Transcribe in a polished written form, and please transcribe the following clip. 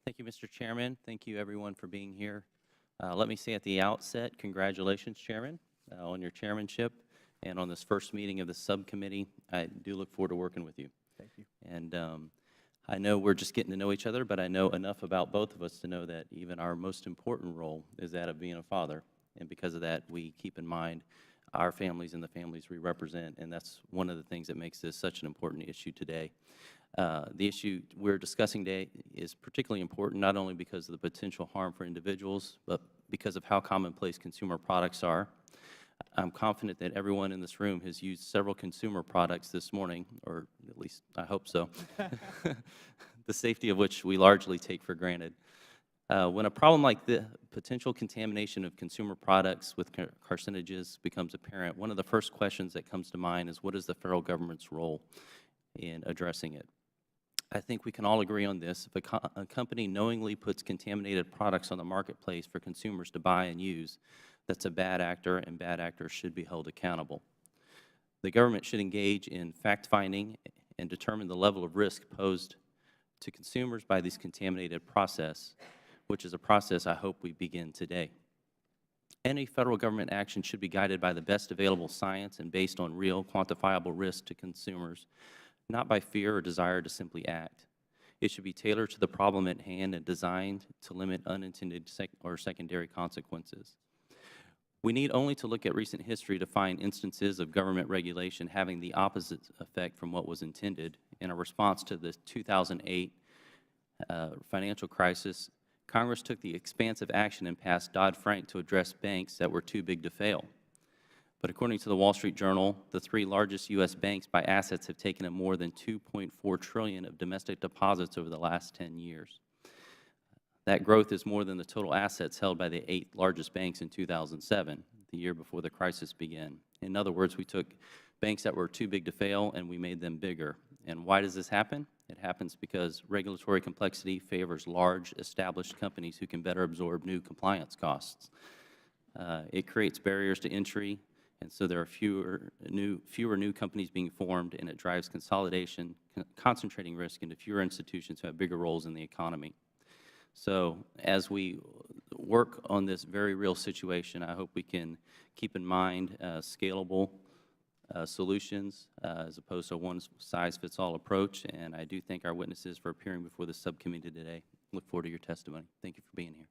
Thank you, Mr. Chairman. Thank you, everyone, for being here. Let me say at the outset, congratulations, Chairman, on your chairmanship and on this first meeting of the subcommittee. I do look forward to working with you. Thank you. And I know we're just getting to know each other, but I know enough about both of us to know that even our most important role is that of being a father. And because of that, we keep in mind our families and the families we represent, and that's one of the things that makes this such an important issue today. The issue we're discussing today is particularly important not only because of the potential harm for individuals, but because of how commonplace consumer products are. I'm confident that everyone in this room has used several consumer products this morning, or at least I hope so, the safety of which we largely take for granted. When a problem like the potential contamination of consumer products with carcinogens becomes apparent, one of the first questions that comes to mind is, what is the federal government's role in addressing it? I think we can all agree on this. If a company knowingly puts contaminated products on the marketplace for consumers to buy and use, that's a bad actor, and bad actors should be held accountable. The government should engage in fact-finding and determine the level of risk posed to consumers by this contaminated process, which is a process I hope we begin today. Any federal government action should be guided by the best available science and based on real, quantifiable risk to consumers, not by fear or desire to simply act. It should be tailored to the problem at hand and designed to limit unintended or secondary consequences. We need only to look at recent history to find instances of government regulation having the opposite effect from what was intended. In a response to the 2008 financial crisis, Congress took the expansive action and passed Dodd-Frank to address banks that were too big to fail. But according to the Wall Street Journal, the three largest U.S. banks by assets have taken in more than $2.4 trillion of domestic deposits over the last 10 years. That growth is more than the total assets held by the 8 largest banks in 2007, the year before the crisis began. In other words, we took banks that were too big to fail and we made them bigger. And why does this happen? It happens because regulatory complexity favors large, established companies who can better absorb new compliance costs. It creates barriers to entry, and so there are fewer new companies being formed, and it drives consolidation, concentrating risk into fewer institutions who have bigger roles in the economy. So as we work on this very real situation, I hope we can keep in mind scalable solutions as opposed to a one-size-fits-all approach. And I do thank our witnesses for appearing before the subcommittee today. Look forward to your testimony. Thank you for being here.